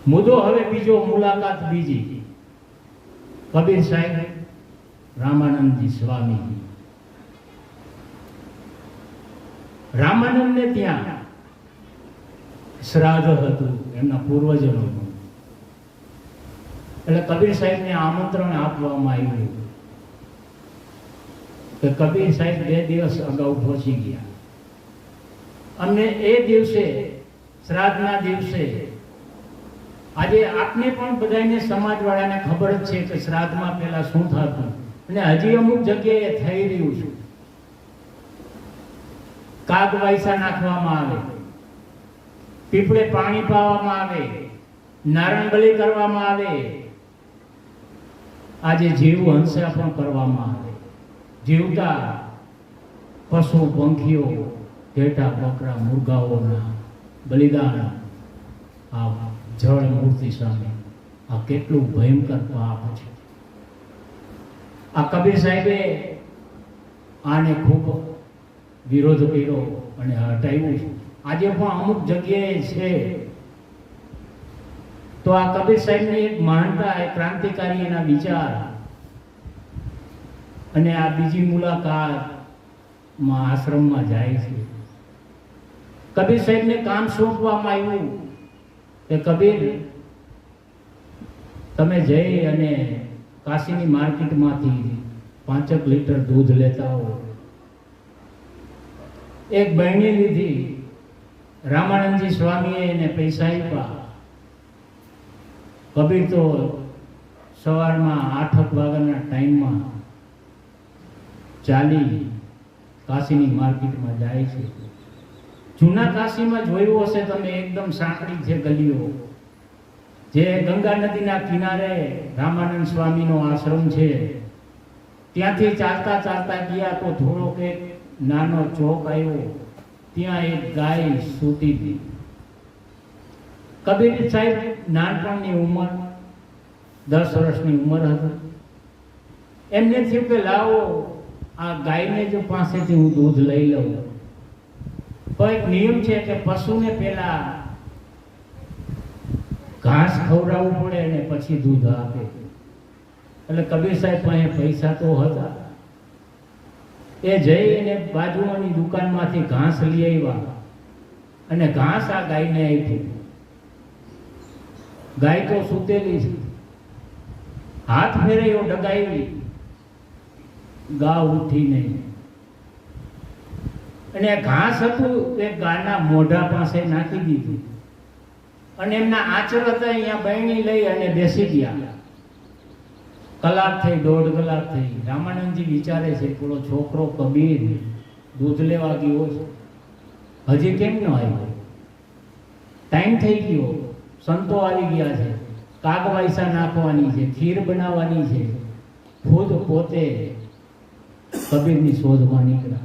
મુદ્દો હવે બીજો, મુલાકાત બીજી. કબીર સાહેબ, રામાનંદજી સ્વામીજી. રામાનંદને ત્યાં શ્રાદ્ધ હતું એમના પૂર્વજોનું. એટલે કબીર સાહેબને આમંત્રણ આપવામાં આવ્યું કે કબીર સાહેબ 2 દિવસ અગાઉ પહોંચી ગયા અને એ દિવસે, શ્રાદ્ધના દિવસે, આજે આપને પણ બધાને સમાજવાળાને ખબર જ છે કે શ્રાદ્ધમાં પહેલા શું થતું અને હજી અમુક જગ્યાએ થઈ રહ્યું છે. કાગ વાયસા નાખવામાં આવે, પીપળે પાણી પાવામાં આવે, નારણ બલિ કરવામાં આવે, આજે જીવ હંસા પણ કરવામાં આવે. જીવતા પશુ પંખીઓ, ઘેટા બકરા મુર્ગાઓના બલિદાન આ જળ મૂર્તિ સામે. આ કેટલું ભયંકર પાપ છે. આ કબીર સાહેબે આને ખૂબ વિરોધ કર્યો અને હટાવ્યું છે. આજે પણ અમુક જગ્યાએ છે. તો આ કબીર સાહેબની એક મહાનતા, એક ક્રાંતિકારી એના વિચાર અને આ બીજી મુલાકાતમાં આશ્રમમાં જાય છે. કબીર સાહેબને કામ સોંપવામાં આવ્યું કે કબીર, તમે જઈ અને કાશીની માર્કેટમાંથી 5 લીટર દૂધ લેતા હો. એક બહેણી લીધી. રામાનંદજી સ્વામીએ એને પૈસા આપ્યા. કબીર તો સવારમાં 8 વાગ્યાના ટાઈમમાં ચાલી કાશીની માર્કેટમાં જાય છે. જૂના કાશીમાં જોયું હશે તમે, એકદમ સાંકડી છે ગલીઓ. જે ગંગા નદીના કિનારે રામાનંદ સ્વામીનો આશ્રમ છે, ત્યાંથી ચાલતા ચાલતા ગયા તો થોડોક એક નાનો ચોક આવ્યો. ત્યાં એક ગાય સૂતી હતી. કબીર સાહેબ નાનપણની ઉંમર, 10 વર્ષની ઉંમર હતી. એમને થયું કે લાવો આ ગાયને જો પાસેથી હું દૂધ લઈ લઉં. તો એક નિયમ છે કે પશુને પહેલા ઘાસ ખવડાવવું પડે અને પછી દૂધ આપે. એટલે કબીર સાહેબ પાસે પૈસા તો હતા. એ જઈને બાજુની દુકાનમાંથી ઘાસ લઈ આવ્યા અને ઘાસ આ ગાયને આપી. ગાય તો સૂતેલી છે. હાથ ફેરવ્યો, ડગાવી, ગા ઉઠી નહીં. અને ઘાસ હતું એ ગાયના મોઢા પાસે નાખી દીધું અને એમના આચર હતા અહીંયા બહેણી લઈ અને બેસી ગયા. કલાક થઈ, 1.5 કલાક થઈ. રામાનંદજી વિચારે છે, પેલો છોકરો કબીર દૂધ લેવા ગયો છે, હજી કેમ ન આવ્યો? ટાઈમ થઈ ગયો, સંતો આવી ગયા છે, કાગવાયસા નાખવાની છે, ખીર બનાવવાની છે. ખુદ પોતે કબીરની શોધમાં નીકળ્યા.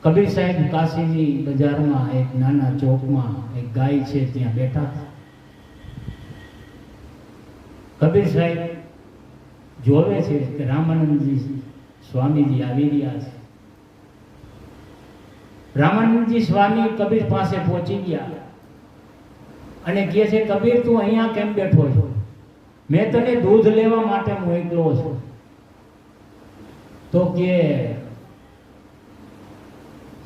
કબીર સાહેબ કાશીની બજારમાં એક નાના ચોકમાં એક ગાય છે ત્યાં બેઠા. કબીર સાહેબ જોવે છે કે રામાનંદજી સ્વામીજી આવી રહ્યા છે. રામાનંદજી સ્વામી કબીર પાસે પહોંચી ગયા અને કહે છે, કબીર તું અહીંયા કેમ બેઠો છો? મેં તને દૂધ લેવા માટે મોકલો છું. તો કે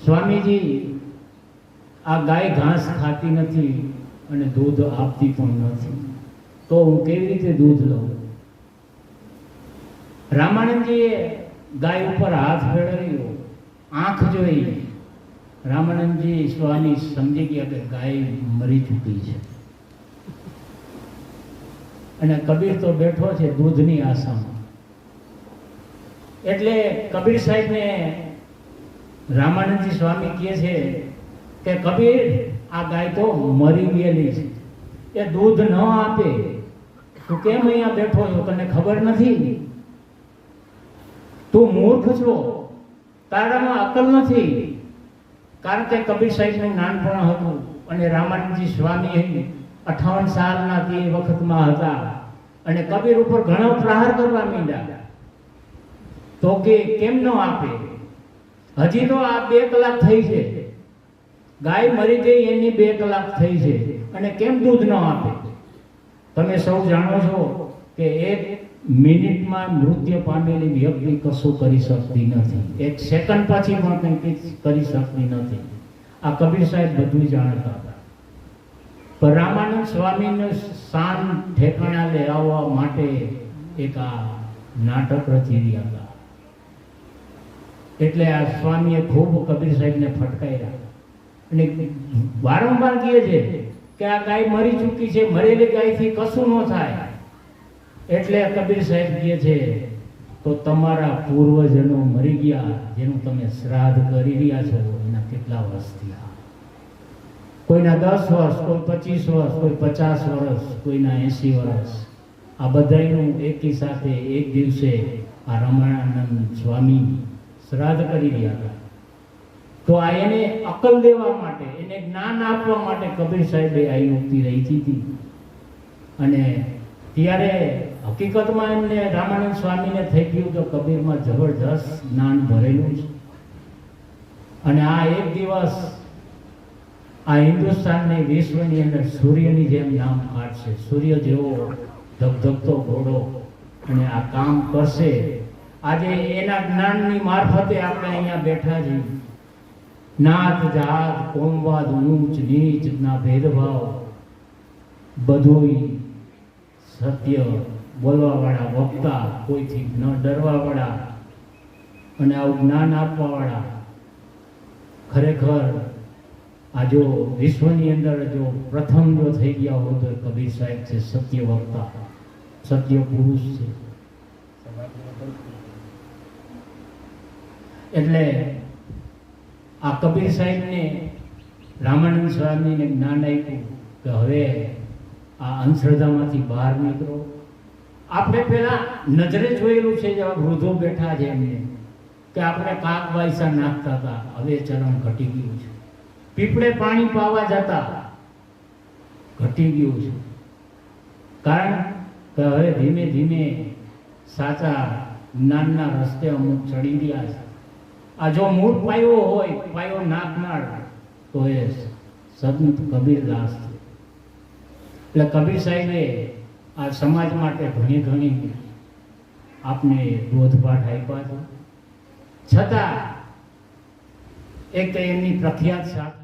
સ્વામીજી, આ ગાય ઘાસ ખાતી નથી અને દૂધ આપતી પણ નથી, તો હું કેવી રીતે દૂધ લઉં? રામાનંદજીએ ગાય ઉપર હાથ ફેરવ્યો, આંખ જોઈ. રામાનંદજી સ્વામી સમજી ગયા કે ગાય મરી ચૂકી છે અને કબીર તો બેઠો છે દૂધની આશામાં. એટલે કબીર સાહેબને રામાનંદજી સ્વામી કહે છે કે કબીર, આ ગાય તો મરી ગયેલી છે, એ દૂધ ન આપે. તું કેમ અહીંયા બેઠો છો? તને ખબર નથી? તું મૂર્ખ છો, તારામાં અકલ નથી. કારણ કે કબીર સાહેબનું નાનપણ હતું અને રામાનંદજી સ્વામી 58 સાલના તે વખતમાં હતા અને કબીર ઉપર ઘણો પ્રહાર કરવા માંડ્યા. તો કે કેમ ન આપે? હજી તો આ 2 કલાક થઈ છે, ગાય મરી ગઈ એની 2 કલાક થઈ છે અને કેમ દૂધ ન આપે? તમે સૌ જાણો છો કે 1 મિનિટમાં મૃત્યુ પામેલી વ્યક્તિ કશું કરી શકતી નથી, 1 સેકન્ડ પછી પણ કંઈ કરી શકતી નથી. આ કબીર સાહેબ બધું જાણતા હતા. પણ રામાનંદ સ્વામીને શાન ઠેકાણા લેવા માટે એક આ નાટક રચી રહ્યા હતા. એટલે આ સ્વામીએ ખૂબ કબીર સાહેબને ફટકાર્યા અને વારંવાર કહે છે કે આ ગાય મરી ચૂકી છે, મરેલી ગાયથી કશું ન થાય. એટલે કબીર સાહેબ કહે છે તો તમારા પૂર્વજનો મરી ગયા, જેનું તમે શ્રાદ્ધ કરી રહ્યા છો, એના કેટલા વર્ષ થયા? કોઈના 10 વર્ષ, કોઈ 25 વર્ષ, કોઈ 50 વર્ષ, કોઈના 80 વર્ષ. આ બધાયનું એકી સાથે એક દિવસે આ રમણાનંદ સ્વામી શ્રાદ્ધ કરી રહ્યા હતા. તો આ એને અકલ દેવા માટે, એને જ્ઞાન આપવા માટે કબીર સાહેબે આ યુક્તિ રચી હતી. અને ત્યારે હકીકતમાં એમને રામાનંદ સ્વામીને થઈ ગયું તો કબીરમાં જબરજસ્ત જ્ઞાન ભરેલું છે. અને આ એક દિવસ આ હિન્દુસ્તાનને વિશ્વની અંદર સૂર્યની જેમ નામ કાઢશે. સૂર્ય જેવો ધગધગતો ઘોડો અને આ કામ કરશે. આજે એના જ્ઞાનની મારફતે આપણે અહીંયા બેઠા છીએ. નાત જાત કોમવાદ ઊંચ નીચ ના ભેદભાવ બધુંય સત્ય બોલવા વાળા વક્તા, કોઈથી ન ડરવા વાળા અને આવું જ્ઞાન આપવા વાળા. ખરેખર આ જો વિશ્વની અંદર જો પ્રથમ જો થઈ ગયા હોય તો કબીર સાહેબ છે. સત્ય વક્તા, સત્ય પુરુષ છે. એટલે આ કબીર સાહેબને રામાનંદ સ્વામીને જ્ઞાન આપ્યું કે હવે આ અંધશ્રદ્ધામાંથી બહાર નીકળો. આપણે પેલા નજરે જોયેલું છે, જેવા વૃદ્ધો બેઠા છે એમને કે આપણે કાક વાયસા નાખતા હતા, હવે ચરણ ઘટી ગયું છે. પીપળે પાણી પાવા જતા, ઘટી ગયું છે. કારણ કે હવે ધીમે ધીમે સાચા જ્ઞાનના રસ્તે અમુક ચડી રહ્યા છે. આ જો મૂળ પાયો હોય, પાયો નાખનાર તો એ સંત કબીરદાસ છે. એટલે કબીર સાહેબે આ સમાજ માટે ઘણી આપને બોધપાઠ આપ્યા છે. છતાં એક એમની પ્રખ્યાત સાથે